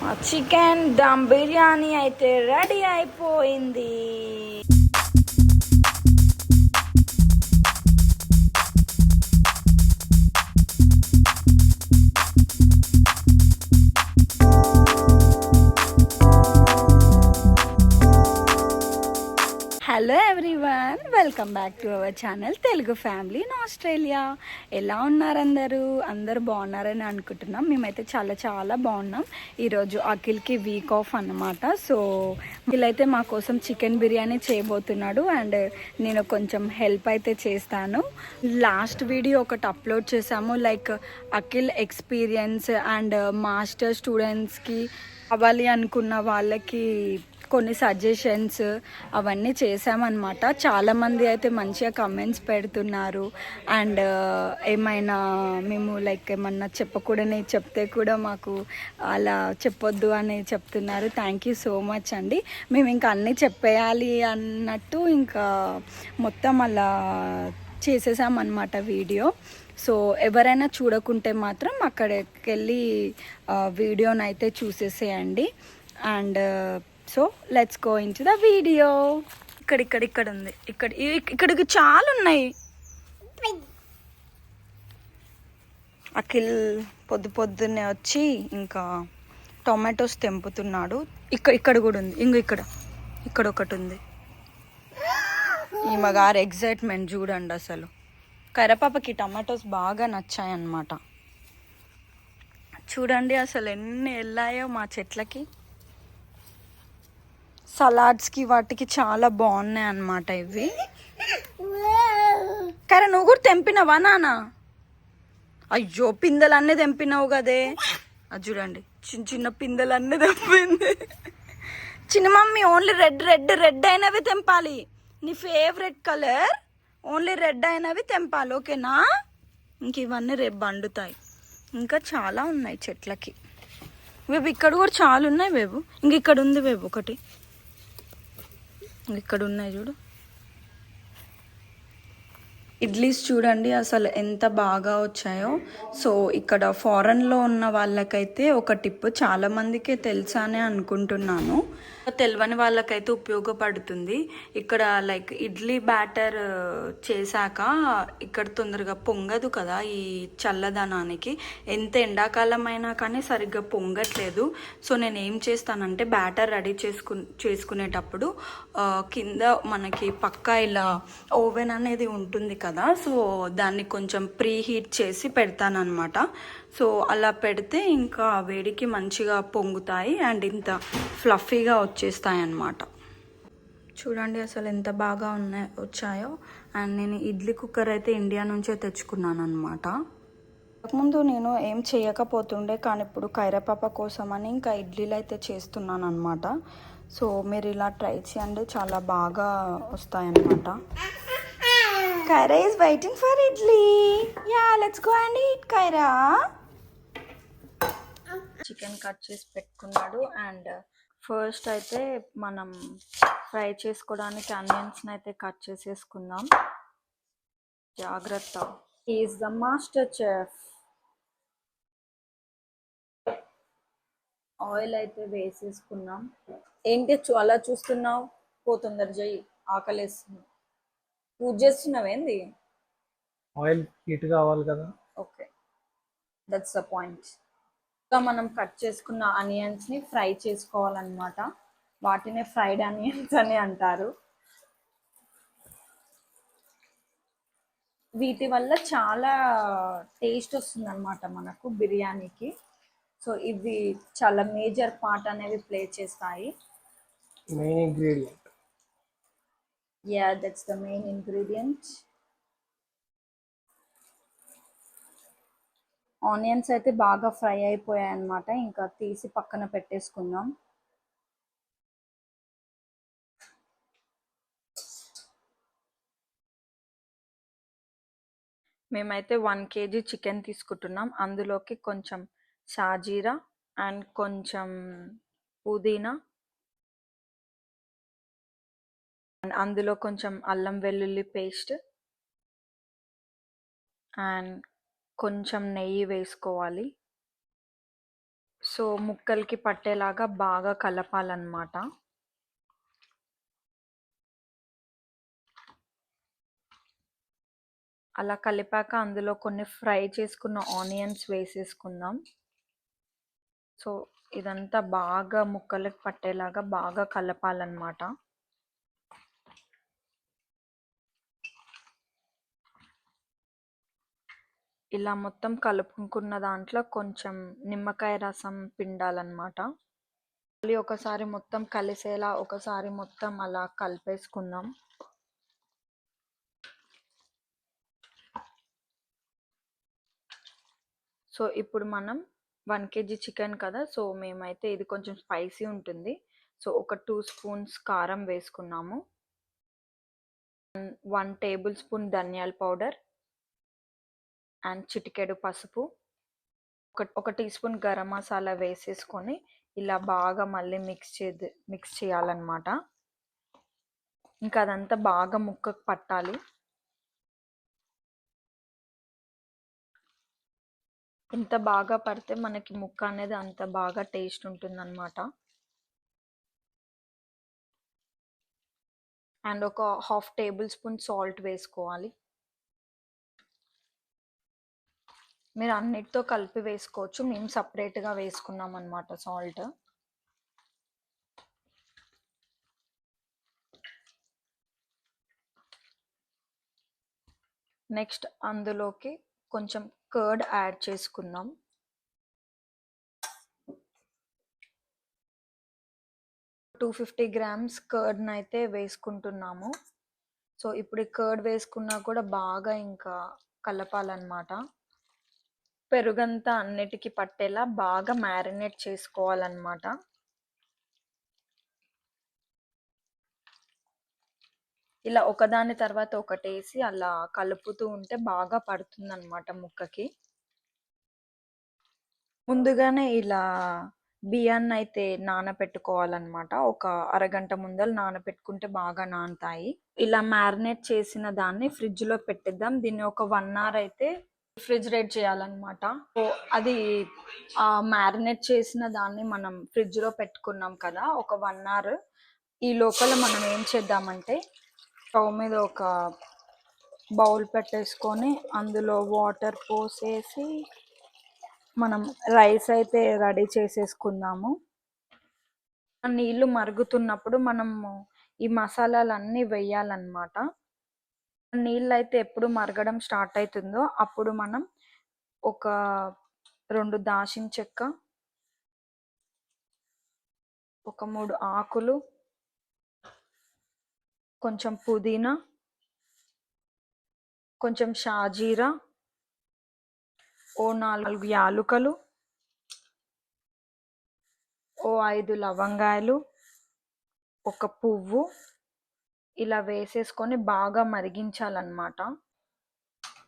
Chicken dum biryani అయితే ready అయిపోయింది. Hello everyone, welcome back to our channel Telugu family in Australia. ఎలా ఉన్నారు అందరూ బాగున్నారని అనుకుంటున్నాం. మేమైతే చాలా చాలా బాగున్నాం. ఈరోజు అఖిల్కి వీక్ ఆఫ్ అన్నమాట. సో అఖిల్ అయితే మా కోసం చికెన్ బిర్యానీ చేయబోతున్నాడు అండ్ నేను కొంచెం హెల్ప్ అయితే చేస్తాను. లాస్ట్ వీడియో ఒకటి అప్లోడ్ చేసాము, like Akhil experience and master స్టూడెంట్స్కి అవ్వాలి అనుకున్న వాళ్ళకి కొన్ని సజెషన్స్ అవన్నీ చేసామన్నమాట. చాలామంది అయితే మంచిగా కమెంట్స్ పెడుతున్నారు అండ్ ఏమైనా మేము లైక్ ఏమన్నా చెప్పకూడని చెప్తే కూడా మాకు అలా చెప్పొద్దు అని చెప్తున్నారు. థ్యాంక్ యూ సో మచ్ అండి. మేము ఇంకా అన్నీ చెప్పేయాలి అన్నట్టు ఇంకా మొత్తం అలా చేసేసామన్నమాట వీడియో. సో ఎవరైనా చూడకుంటే మాత్రం అక్కడికి వెళ్ళి వీడియోని అయితే చూసేసేయండి. And so let's go in to the video. ఇక్కడ ఉంది, ఇక్కడికి చాలా ఉన్నాయి. అఖిల్ పొద్దున్నే వచ్చి ఇంకా టొమాటోస్ తెంపుతున్నాడు. ఇక్కడ కూడా ఉంది, ఇక్కడ ఒకటి ఉంది. ఈ మగారు ఎగ్జైట్మెంట్ చూడండి అసలు. కైరపాపకి టమాటోస్ బాగా నచ్చాయన్నమాట. చూడండి అసలు ఎన్ని వెళ్ళాయో మా చెట్లకి. సలాడ్స్కి వాటికి చాలా బాగున్నాయి అన్నమాట ఇవి. కరే నువ్వు కూడా తెంపినావా నాన్న? అయ్యో పిందెలన్నీ తెంపినావు కదే. అది చూడండి, చిన్న పిందెలన్నీ తెంపింది. చిన్న మమ్మీ ఓన్లీ రెడ్ అయినవి తెంపాలి. నీ ఫేవరెట్ కలర్ ఓన్లీ రెడ్ అయినవి తెంపాలి, ఓకేనా? ఇంక ఇవన్నీ రేపు బండుతాయి. ఇంకా చాలా ఉన్నాయి చెట్లకి. వేబు ఇక్కడ కూడా చాలా ఉన్నాయి వేబు. ఇంక ఇక్కడ ఉంది వేబు ఒకటి, ఇక్కడ ఉన్నాయి చూడు. ఇడ్లీస్ చూడండి అసలు ఎంత బాగా వచ్చాయో. సో ఇక్కడ ఫారెన్లో ఉన్న వాళ్ళకైతే ఒక టిప్, చాలామందికి తెలుసానే అనుకుంటున్నాను, తెలియని వాళ్ళకైతే ఉపయోగపడుతుంది. ఇక్కడ లైక్ ఇడ్లీ బ్యాటర్ చేశాక ఇక్కడ తొందరగా పొంగదు కదా ఈ చల్లదనానికి. ఎంత ఎండాకాలం అయినా కానీ సరిగ్గా పొంగట్లేదు. సో నేను ఏం చేస్తానంటే బ్యాటర్ రెడీ చేసుకునేటప్పుడు కింద మనకి పక్కా ఇలా ఓవెన్ అనేది ఉంటుంది కదా, సో దాన్ని కొంచెం ప్రీ హీట్ చేసి పెడతానమాట. సో అలా పెడితే ఇంకా వేడికి మంచిగా పొంగుతాయి అండ్ ఇంత ఫ్లఫీగా వచ్చేస్తాయి అన్నమాట. చూడండి అసలు ఎంత బాగా వచ్చాయో. అండ్ నేను ఇడ్లీ కుక్కర్ అయితే ఇండియా నుంచే తెచ్చుకున్నాను అనమాట. ముందు నేను ఏం చేయకపోతుండే, కానీ ఇప్పుడు కైరపాప కోసం అని ఇంకా ఇడ్లీలు అయితే చేస్తున్నాను అనమాట. సో మీరు ఇలా ట్రై చేయండి, చాలా బాగా వస్తాయన్నమాట. Kaira is waiting for idli. Yeah, let's go and eat, Kaira. Chicken cut చేసి పెట్టుకున్నాడు. అండ్ ఫస్ట్ అయితే మనం ఫ్రై చేసుకోవడానికి ఆనియన్స్ని అయితే కట్ చేసేసుకుందాం. జాగ్రత్త, is the master chef. Oil అయితే వేసేసుకున్నాం. ఏంటి అలా చూస్తున్నావు? పోతుందరు చెయ్యి, ఆకలేస్తుంది. పూజ చేస్తున్నావేంది? ఆయిల్ హీట్ కావాలి కదా. Okay, that's the point. ఇంకా మనం కట్ చేసుకున్న ఆనియన్స్ని ఫ్రై చేసుకోవాలన్నమాట. వాటినే ఫ్రైడ్ ఆనియన్స్ అని అంటారు. వీటి వల్ల చాలా టేస్ట్ వస్తుంది అనమాట మనకు బిర్యానీకి. సో ఇవి చాలా మేజర్ పార్ట్ అనేవి ప్లే చేస్తాయి. Main ingredient. Yeah, that's the main ingredient. Onions అయితే బాగా ఫ్రై అయిపోయాయి అన్నమాట. ఇంకా తీసి పక్కన పెట్టేసుకుందాం. మేమైతే 1 kg చికెన్ తీసుకుంటున్నాం. అందులోకి కొంచెం షాజీరా అండ్ కొంచెం పుదీనా అండ్ అందులో కొంచెం అల్లం వెల్లుల్లి పేస్ట్ అండ్ కొంచెం నెయ్యి వేసుకోవాలి. సో ముక్కలకి పట్టేలాగా బాగా కలపాలన్నమాట. అలా కలిపాక అందులో కొన్ని ఫ్రై చేసుకున్న ఆనియన్స్ వేసేసుకుందాం. సో ఇదంతా బాగా ముక్కలకు పట్టేలాగా బాగా కలపాలన్నమాట. ఇలా మొత్తం కలుపుకున్న దాంట్లో కొంచెం నిమ్మకాయ రసం పిండాలన్నమాట. మళ్ళీ ఒకసారి మొత్తం కలిసేలా ఒకసారి మొత్తం అలా కలిపేసుకుందాం. సో ఇప్పుడు మనం 1 kg చికెన్ కదా, సో మేమైతే ఇది కొంచెం స్పైసీ ఉంటుంది. సో ఒక 2 స్పూన్స్ కారం వేసుకున్నాము. 1 టేబుల్ స్పూన్ ధనియాల పౌడర్ అండ్ చిటికెడు పసుపు, ఒక టీ స్పూన్ గరం మసాలా వేసేసుకొని ఇలా బాగా మళ్ళీ మిక్స్ చేయాలన్నమాట. ఇంకా అదంతా బాగా ముక్కకు పట్టాలి. ఎంత బాగా పడితే మనకి ముక్క అనేది అంత బాగా టేస్ట్ ఉంటుందన్నమాట. అండ్ ఒక 1/2 టేబుల్ స్పూన్ సాల్ట్ వేసుకోవాలి. మీరు అన్నిటితో కలిపి వేసుకోవచ్చు, మేము సపరేట్గా వేసుకున్నాం అనమాట సాల్ట్. నెక్స్ట్ అందులోకి కొంచెం కర్డ్ యాడ్ చేసుకుందాం. టూ 250 గ్రామ్స్ కర్డ్ని అయితే వేసుకుంటున్నాము. సో ఇప్పుడు ఈ కర్డ్ వేసుకున్నా కూడా బాగా ఇంకా కలపాలన్నమాట. పెరుగంతా అన్నిటికీ పట్టేలా బాగా మ్యారినేట్ చేసుకోవాలన్నమాట. ఇలా ఒకదాని తర్వాత ఒకటేసి అలా కలుపుతూ ఉంటే బాగా పడుతుంది అనమాట ముక్కకి. ముందుగానే ఇలా బియ్యాన్ని అయితే నానబెట్టుకోవాలన్నమాట. ఒక అరగంట ముందర నానబెట్టుకుంటే బాగా నానుతాయి. ఇలా మ్యారినేట్ చేసిన దాన్ని ఫ్రిడ్జ్లో పెట్టిద్దాం. దీన్ని ఒక 1 అవర్ అయితే రిఫ్రిజిరేట్ చేయాలన్నమాట. సో అది మ్యారినేట్ చేసిన దాన్ని మనం ఫ్రిడ్జ్లో పెట్టుకున్నాం కదా ఒక 1 అవర్. ఈ లోపల మనం ఏం చేద్దామంటే స్టవ్ మీద ఒక బౌల్ పెట్టేసుకొని అందులో వాటర్ పోసేసి మనం రైస్ అయితే రెడీ చేసేసుకుందాము. నీళ్ళు మరుగుతున్నప్పుడు మనము ఈ మసాలాలన్నీ వేయాలన్నమాట. నీళ్ళు అయితే ఎప్పుడు మరగడం స్టార్ట్ అవుతుందో అప్పుడు మనం ఒక 2 దాల్చిన చెక్క, ఒక 3 ఆకులు, కొంచెం పుదీనా, కొంచెం షాజీరా, ఓ 4 యాలుకలు, ఓ 5 లవంగాయలు, ఒక పువ్వు ఇలా వేసేసుకొని బాగా మరిగించాలన్నమాట.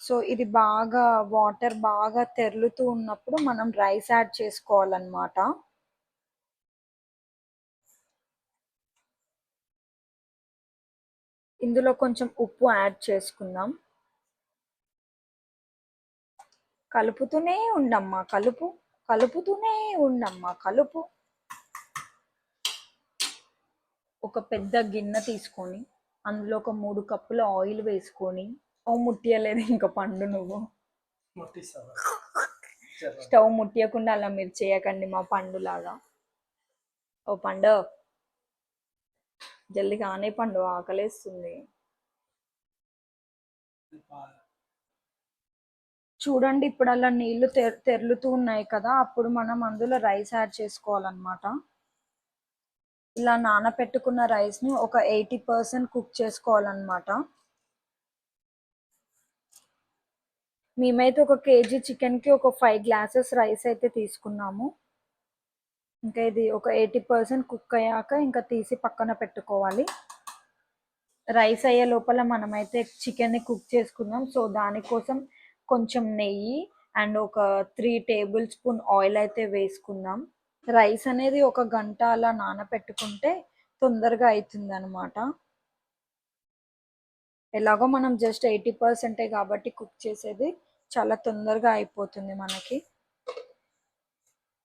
సో ఇది బాగా వాటర్ బాగా తెరులుతూ ఉన్నప్పుడు మనం రైస్ యాడ్ చేసుకోవాలన్నమాట. ఇందులో కొంచెం ఉప్పు యాడ్ చేసుకుందాం. కలుపుతూనే ఉండమ్మా కలుపుతూనే ఉండమ్మా కలుపు. ఒక పెద్ద గిన్నె తీసుకొని అందులో ఒక 3 కప్పుల ఆయిల్ వేసుకొని, స్టవ్ ముట్టియలేదు ఇంకా పండు నువ్వు స్టవ్ ముట్టియకుండా అలా మీరు చేయకండి మా పండులాగా. ఓ పండు జల్ది కానే పండు, ఆకలేస్తుంది. చూడండి ఇప్పుడు అలా నీళ్లు తెరులుతూ ఉన్నాయి కదా, అప్పుడు మనం అందులో రైస్ యాడ్ చేసుకోవాలన్నమాట. ఇలా నానపెట్టుకున్న రైస్ని ఒక 80% కుక్ చేసుకోవాలన్నమాట. మేమైతే ఒక కేజీ చికెన్కి ఒక 5 గ్లాసెస్ రైస్ అయితే తీసుకున్నాము. ఇంకా ఇది ఒక 80% కుక్ అయ్యాక ఇంకా తీసి పక్కన పెట్టుకోవాలి. రైస్ అయ్యే లోపల మనమైతే చికెన్ని కుక్ చేసుకుందాం. సో దానికోసం కొంచెం నెయ్యి అండ్ ఒక 3 టేబుల్ స్పూన్ ఆయిల్ అయితే వేసుకుందాం. రైస్ అనేది ఒక గంట అలా నానపెట్టుకుంటే తొందరగా అవుతుంది అనమాట. ఎలాగో మనం జస్ట్ 80% కాబట్టి కుక్ చేసేది చాలా తొందరగా అయిపోతుంది మనకి.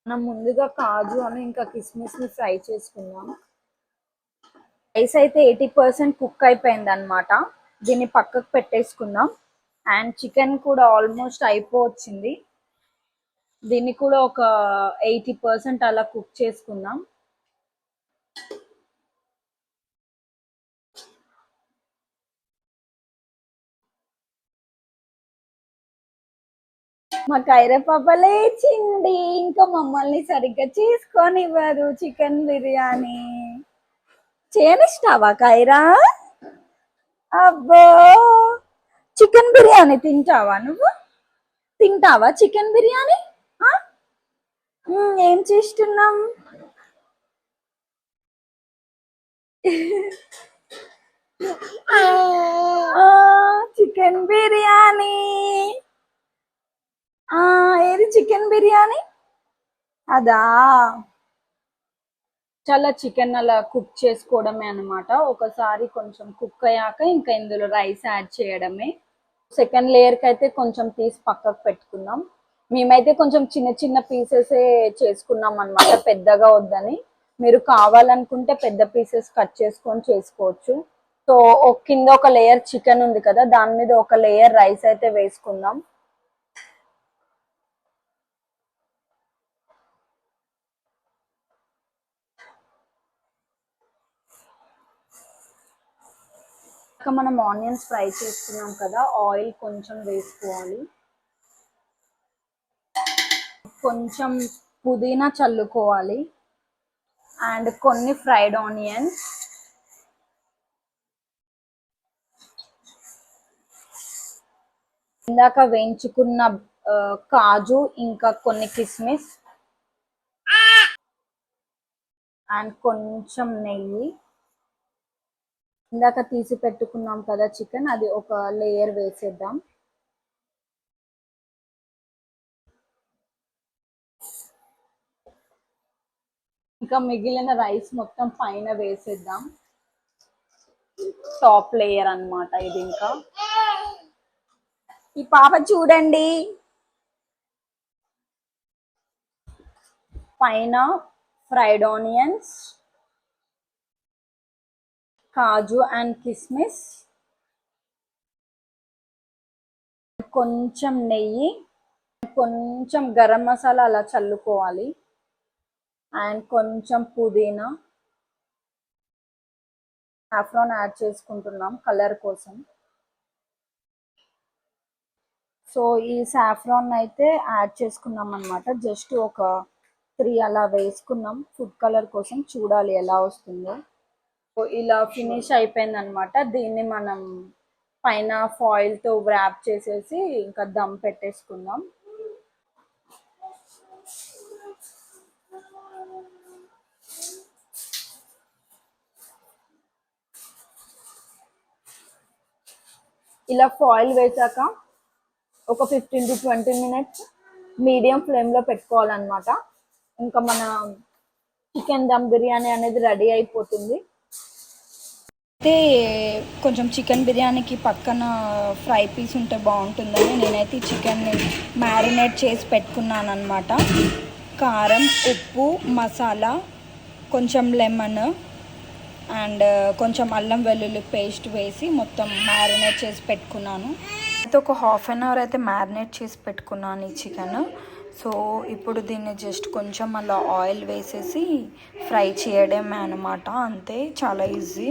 మనం ముందుగా కాజు అని ఇంకా కిస్మిస్ని ఫ్రై చేసుకుందాం. రైస్ అయితే 80% కుక్ అయిపోయింది అనమాట. దీన్ని పక్కకు పెట్టేసుకుందాం. అండ్ చికెన్ కూడా ఆల్మోస్ట్ అయిపోవచ్చింది. దీన్ని కూడా ఒక 80% అలా కుక్ చేసుకుందాం. మా కైరా పాప లేచింది, ఇంకా మమ్మల్ని సరిగ్గా చేసుకోనివ్వరు చికెన్ బిర్యానీ. చేయనిస్తావా కైరా? అబ్బో, చికెన్ బిర్యానీ తింటావా నువ్వు? తింటావా చికెన్ బిర్యానీ? ఏం చేస్తున్నాం? చికెన్ బిర్యానీ. ఏది చికెన్ బిర్యానీ? అదా, చాలా చికెన్ అలా కుక్ చేసుకోవడమే అనమాట. ఒకసారి కొంచెం కుక్ అయ్యాక ఇంకా ఇందులో రైస్ యాడ్ చేయడమే. సెకండ్ లేయర్కి అయితే కొంచెం తీసి పక్కకు పెట్టుకుందాం. మేమైతే కొంచెం చిన్న చిన్న పీసెసే చేసుకున్నాం అనమాట, పెద్దగా వద్దని. మీరు కావాలనుకుంటే పెద్ద పీసెస్ కట్ చేసుకొని చేసుకోవచ్చు. సో కింద ఒక లేయర్ చికెన్ ఉంది కదా, దాని మీద ఒక లేయర్ రైస్ అయితే వేసుకుందాం. ఇంకా మనం ఆనియన్స్ ఫ్రై చేసుకున్నాం కదా, ఆయిల్ కొంచెం వేసుకోవాలి. కొంచెం పుదీనా చల్లుకోవాలి. అండ్ కొన్ని ఫ్రైడ్ ఆనియన్స్, ఇందాక వేయించుకున్న కాజు, ఇంకా కొన్ని కిస్మిస్, అండ్ కొంచెం నెయ్యి. ఇందాక తీసి పెట్టుకున్నాం కదా చికెన్, అది ఒక లేయర్ వేసేద్దాం. ఇంకా మిగిలిన రైస్ మొత్తం పైన వేసేద్దాం. టాప్ లేయర్ అన్నమాట ఇది. ఇంకా ఈ పాప చూడండి, పైన ఫ్రైడ్ ఆనియన్స్, కాజు అండ్ కిస్మిస్, కొంచెం నెయ్యి, కొంచెం గరం మసాలా అలా చల్లుకోవాలి. అండ్ కొంచెం పుదీనా, సాఫ్రాన్ యాడ్ చేసుకుంటున్నాం కలర్ కోసం. సో ఈ సాఫ్రాన్ అయితే యాడ్ చేసుకున్నాం అనమాట. జస్ట్ ఒక 3 అలా వేసుకున్నాం ఫుడ్ కలర్ కోసం, చూడాలి ఎలా వస్తుందో. సో ఇలా ఫినిష్ అయిపోయింది అనమాట. దీన్ని మనం పైన ఫాయిల్తో వ్రాప్ చేసేసి ఇంకా దమ్ పెట్టేసుకుందాం. ఇలా ఫాయిల్ వేసాక ఒక 15 to 20 మినిట్స్ మీడియం ఫ్లేమ్లో పెట్టుకోవాలన్నమాట. ఇంకా మన చికెన్ దమ్ బిర్యానీ అనేది రెడీ అయిపోతుంది. అయితే కొంచెం చికెన్ బిర్యానీకి పక్కన ఫ్రై పీస్ ఉంటే బాగుంటుందని నేనైతే చికెన్ని మ్యారినేట్ చేసి పెట్టుకున్నాను అనమాట. కారం, ఉప్పు, మసాలా, కొంచెం లెమన్ అండ్ కొంచెం అల్లం వెల్లుల్లి పేస్ట్ వేసి మొత్తం మ్యారినేట్ చేసి పెట్టుకున్నాను. అయితే ఒక హాఫ్ అన్ అవర్ అయితే మ్యారినేట్ చేసి పెట్టుకున్నాను ఈ చికెన్. సో ఇప్పుడు దీన్ని జస్ట్ కొంచెం అలా ఆయిల్ వేసేసి ఫ్రై చేయడమే అనమాట. అంతే, చాలా easy.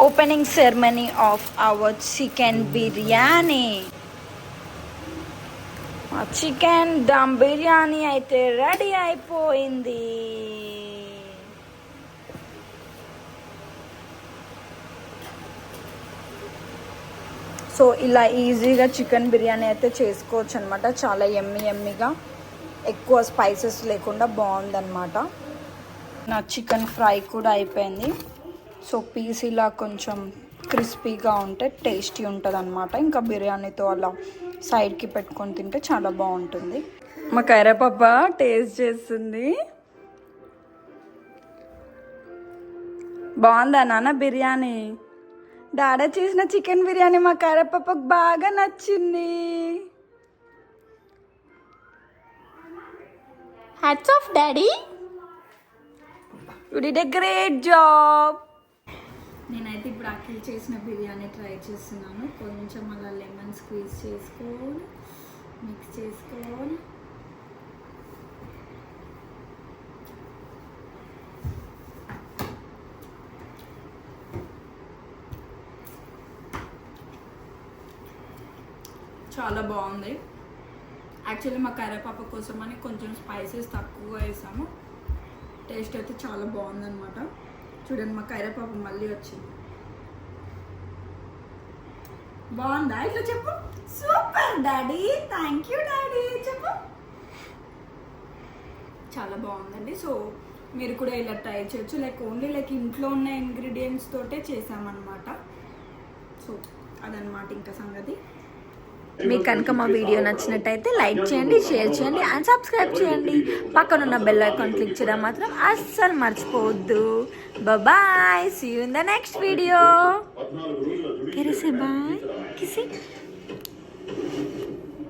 Opening ceremony of our chicken biryani. Chicken dum biryani అయితే రెడీ అయిపోయింది. సో ఇలా ఈజీగా చికెన్ బిర్యానీ అయితే చేసుకోవచ్చు అనమాట. చాలా ఎమ్మీగా, ఎక్కువ స్పైసెస్ లేకుండా బాగుందన్నమాట. నా చికెన్ ఫ్రై కూడా అయిపోయింది. సో పీస్ ఇలా కొంచెం క్రిస్పీగా ఉంటే టేస్టీ ఉంటుంది అనమాట. ఇంకా బిర్యానీతో అలా సైడ్కి పెట్టుకొని తింటే చాలా బాగుంటుంది. మా కైరా పాప టేస్ట్ చేస్తుంది. బాగుందా నాన్న బిర్యానీ? డాడా చేసిన చికెన్ బిర్యానీ మా కరపప్పకు బాగా నచ్చింది. Hats off daddy, you did a great job. నేనైతే ఇప్పుడు అఖిల్ చేసిన బిర్యానీ ట్రై చేస్తున్నాను. కొంచెం అలా లెమన్ స్క్వీజ్ చేసుకొని మిక్స్ చేసుకొని చాలా బాగుంది. యాక్చువల్లీ మా కరివేపాప కోసం అని కొంచెం స్పైసెస్ తక్కువగా వేసాము. టేస్ట్ అయితే చాలా బాగుందన్నమాట. చూడండి మా కరివేపాప మళ్ళీ వచ్చింది. బాగుందా? ఇట్లా చెప్పు. Super daddy, thank you daddy చెప్పు. చాలా బాగుందండి. సో మీరు కూడా ఇలా ట్రై చేయొచ్చు. ఓన్లీ ఇంట్లో ఉన్న ఇంగ్రీడియంట్స్ తోటే చేసామన్నమాట. సో అదనమాట ఇంకా సంగతి. మీకు కనుక మా వీడియో నచ్చినట్టయితే లైక్ చేయండి, షేర్ చేయండి అండ్ సబ్స్క్రైబ్ చేయండి. పక్కనున్న బెల్ ఐకాన్ క్లిక్ చేయడం మాత్రం అస్సలు మర్చిపోవద్దు. Bye, see you in the next video. Bye కిసి.